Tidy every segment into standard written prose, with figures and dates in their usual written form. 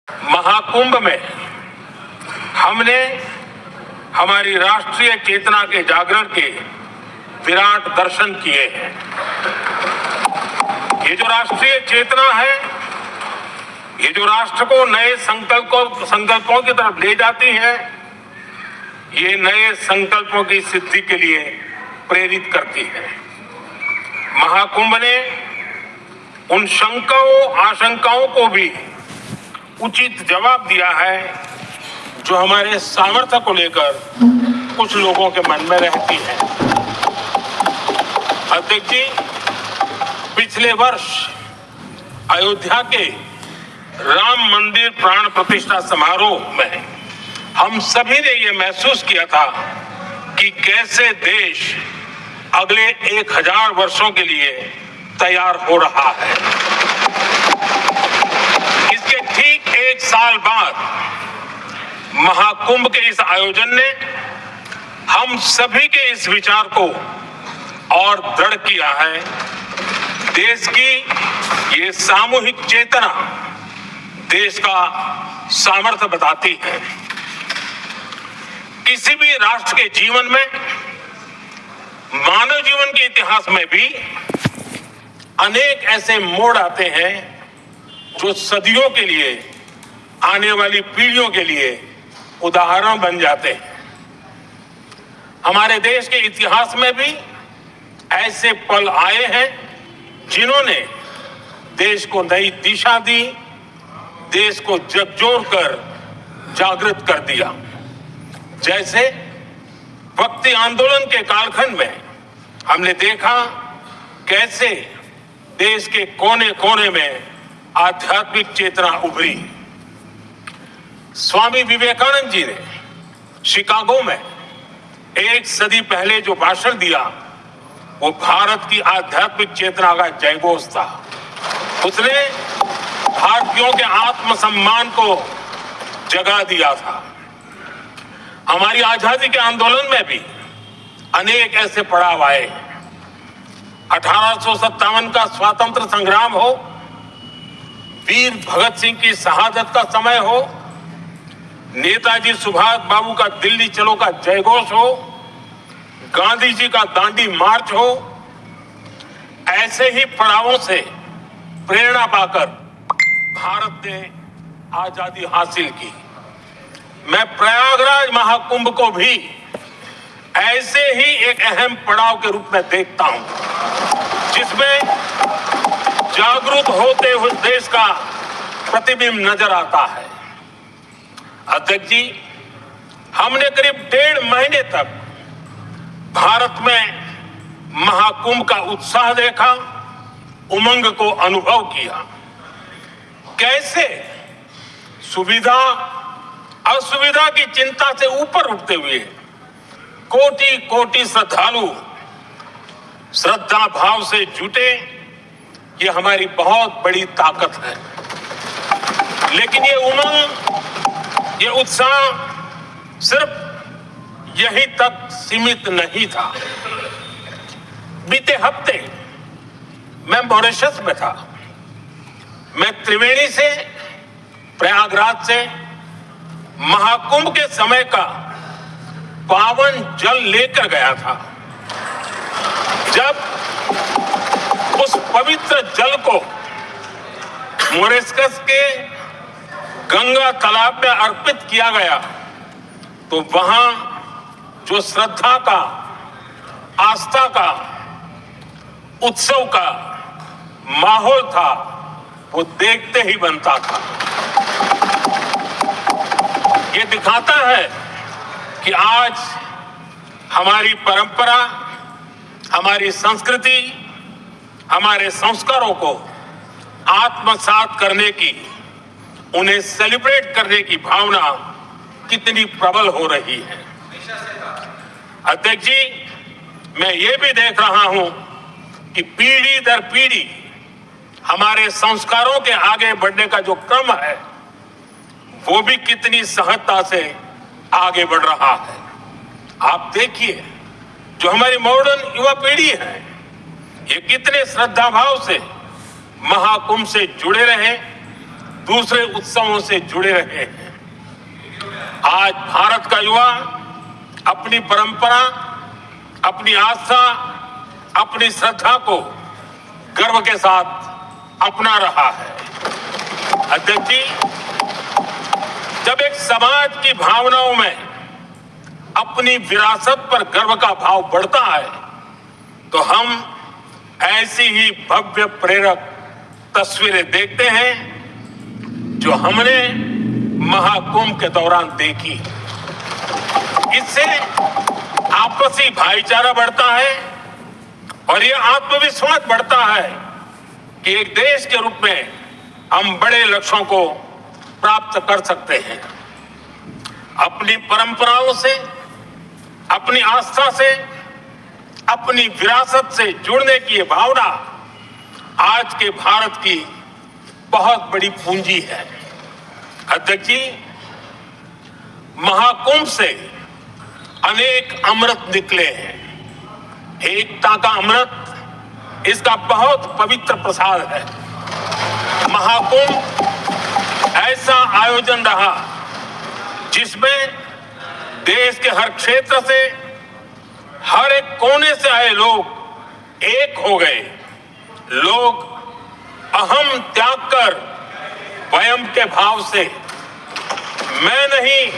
महाकुंभ में हमने हमारी राष्ट्रीय चेतना के जागरण के विराट दर्शन किए हैं। ये जो राष्ट्रीय चेतना है, ये जो राष्ट्र को नए संकल्पों की तरफ ले जाती है, ये नए संकल्पों की सिद्धि के लिए प्रेरित करती है। महाकुंभ ने उन शंकाओं आशंकाओं को भी उचित जवाब दिया है जो हमारे सामर्थ्य को लेकर कुछ लोगों के मन में रहती है। अध्यक्ष जी, पिछले वर्ष अयोध्या के राम मंदिर प्राण प्रतिष्ठा समारोह में हम सभी ने ये महसूस किया था कि कैसे देश अगले 1000 वर्षों के लिए तैयार हो रहा है। इसके ठीक 1 साल बाद महाकुंभ के इस आयोजन ने हम सभी के इस विचार को और दृढ़ किया है। देश की ये सामूहिक चेतना देश का सामर्थ्य बताती है। किसी भी राष्ट्र के जीवन में, मानव जीवन के इतिहास में भी अनेक ऐसे मोड़ आते हैं जो सदियों के लिए, आने वाली पीढ़ियों के लिए उदाहरण बन जाते हैं। हमारे देश के इतिहास में भी ऐसे पल आए हैं जिन्होंने देश को नई दिशा दी, देश को झकझोर कर जागृत कर दिया। जैसे भक्ति आंदोलन के कालखंड में हमने देखा कैसे देश के कोने कोने में आध्यात्मिक चेतना उभरी। स्वामी विवेकानंद जी ने शिकागो में 1 सदी पहले जो भाषण दिया, वो भारत की आध्यात्मिक चेतना का जयघोष था। उसने भारतीयों के आत्मसम्मान को जगा दिया था। हमारी आजादी के आंदोलन में भी अनेक ऐसे पड़ाव आए। 1857 का स्वातंत्र संग्राम हो, वीर भगत सिंह की शहादत का समय हो, नेताजी सुभाष बाबू का दिल्ली चलो का जयघोष हो, गांधी जी का दांडी मार्च हो, ऐसे ही पड़ावों से प्रेरणा पाकर भारत ने आजादी हासिल की। मैं प्रयागराज महाकुंभ को भी ऐसे ही एक अहम पड़ाव के रूप में देखता हूं, जिसमें जागरूक होते हुए देश का प्रतिबिंब नजर आता है। अध्यक्ष जी, हमने करीब 1.5 महीने तक भारत में महाकुंभ का उत्साह देखा, उमंग को अनुभव किया। कैसे सुविधा असुविधा की चिंता से ऊपर उठते हुए कोटि कोटि श्रद्धालु श्रद्धा भाव से जुटे, ये हमारी बहुत बड़ी ताकत है। लेकिन ये उमंग, ये उत्साह सिर्फ यहीं तक सीमित नहीं था। बीते हफ्ते मैं मॉरिशस में था। मैं त्रिवेणी से, प्रयागराज से महाकुंभ के समय का पावन जल लेकर गया था। जब उस पवित्र जल को मॉरिशस के गंगा तालाब में अर्पित किया गया, तो वहां जो श्रद्धा का, आस्था का, उत्सव का माहौल था, वो देखते ही बनता था। ये दिखाता है कि आज हमारी परंपरा, हमारी संस्कृति, हमारे संस्कारों को आत्मसात करने की, उन्हें सेलिब्रेट करने की भावना कितनी प्रबल हो रही है। अध्यक्ष जी, मैं ये भी देख रहा हूं कि पीढ़ी दर पीढ़ी हमारे संस्कारों के आगे बढ़ने का जो क्रम है, वो भी कितनी सहजता से आगे बढ़ रहा है। आप देखिए, जो हमारी मॉडर्न युवा पीढ़ी है, ये कितने श्रद्धा भाव से महाकुंभ से जुड़े रहे, दूसरे उत्सवों से जुड़े रहे हैं। आज भारत का युवा अपनी परंपरा, अपनी आस्था, अपनी श्रद्धा को गर्व के साथ अपना रहा है। अध्यक्ष जी, जब एक समाज की भावनाओं में अपनी विरासत पर गर्व का भाव बढ़ता है तो हम ऐसी ही भव्य प्रेरक तस्वीरें देखते हैं जो हमने महाकुंभ के दौरान देखी। इससे आपसी भाईचारा बढ़ता है और ये आत्मविश्वास बढ़ता है कि एक देश के रूप में हम बड़े लक्ष्यों को प्राप्त कर सकते हैं। अपनी परंपराओं से, अपनी आस्था से, अपनी विरासत से जुड़ने की ये भावना आज के भारत की बहुत बड़ी पूंजी है। अध्यक्ष जी, महाकुंभ से अनेक अमृत निकले हैं। एकता का अमृत इसका बहुत पवित्र प्रसाद है। महाकुंभ ऐसा आयोजन रहा जिसमें देश के हर क्षेत्र से, हर एक कोने से आए लोग एक हो गए। लोग अहम त्याग कर वयम के भाव से, मैं नहीं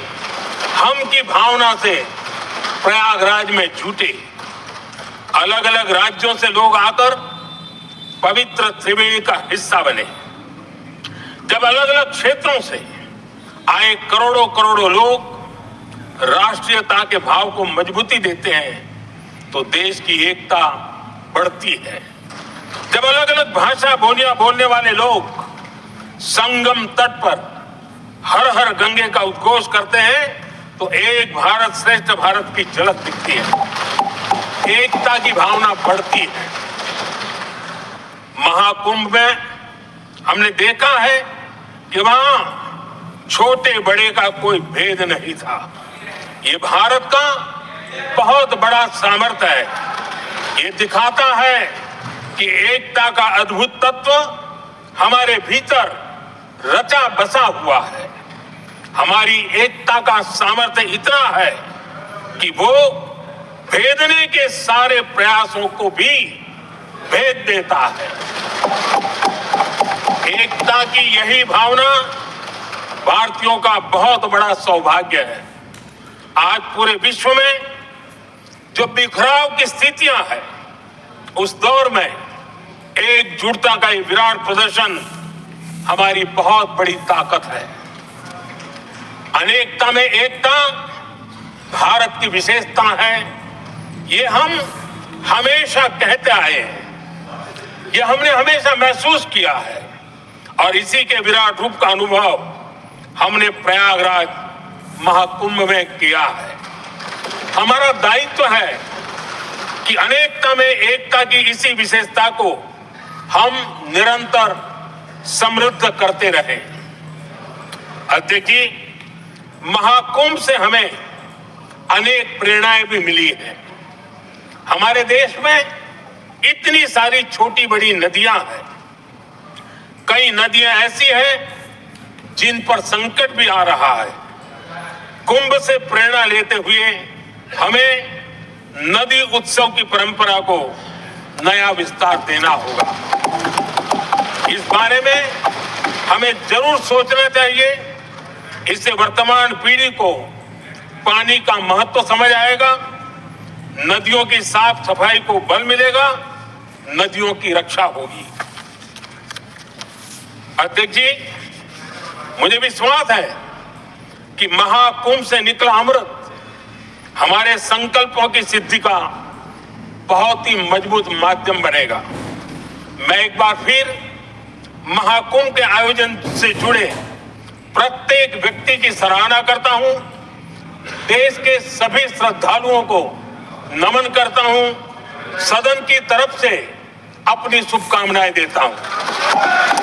हम की भावना से प्रयागराज में जुटे। अलग अलग राज्यों से लोग आकर पवित्र त्रिवेणी का हिस्सा बने। जब अलग अलग क्षेत्रों से आए करोड़ों करोड़ों लोग राष्ट्रीयता के भाव को मजबूती देते हैं तो देश की एकता बढ़ती है। जब अलग अलग भाषा बोलियां बोलने वाले लोग संगम तट पर हर हर गंगे का उद्घोष करते हैं तो एक भारत श्रेष्ठ भारत की झलक दिखती है। एकता की भावना बढ़ती है। महाकुंभ में हमने देखा है कि वहां छोटे बड़े का कोई भेद नहीं था। ये भारत का बहुत बड़ा सामर्थ्य है। ये दिखाता है कि एकता का अद्भुत तत्व हमारे भीतर रचा बसा हुआ है। हमारी एकता का सामर्थ्य इतना है कि वो भेदने के सारे प्रयासों को भी भेद देता है। एकता की यही भावना भारतीयों का बहुत बड़ा सौभाग्य है। आज पूरे विश्व में जो बिखराव की स्थितियां हैं, उस दौर में एकजुटता का ये विराट प्रदर्शन हमारी बहुत बड़ी ताकत है। अनेकता में एकता भारत की विशेषता है। ये हम हमेशा कहते आए हैं, ये हमने हमेशा महसूस किया है और इसी के विराट रूप का अनुभव हमने प्रयागराज महाकुंभ में किया है। हमारा दायित्व है कि अनेकता में एकता की इसी विशेषता को हम निरंतर समृद्ध करते रहें। अध्यक्ष जी, महाकुंभ से हमें अनेक प्रेरणाएं भी मिली हैं। हमारे देश में इतनी सारी छोटी बड़ी नदियां हैं। कई नदियां ऐसी हैं जिन पर संकट भी आ रहा है। कुंभ से प्रेरणा लेते हुए हमें नदी उत्सव की परंपरा को नया विस्तार देना होगा। इस बारे में हमें जरूर सोचना चाहिए। इससे वर्तमान पीढ़ी को पानी का महत्व समझ आएगा, नदियों की साफ सफाई को बल मिलेगा, नदियों की रक्षा होगी। अध्यक्ष जी, मुझे विश्वास है कि महाकुंभ से निकला अमृत हमारे संकल्पों की सिद्धि का बहुत ही मजबूत माध्यम बनेगा। मैं एक बार फिर महाकुंभ के आयोजन से जुड़े प्रत्येक व्यक्ति की सराहना करता हूं। देश के सभी श्रद्धालुओं को नमन करता हूं। सदन की तरफ से अपनी शुभकामनाएं देता हूं।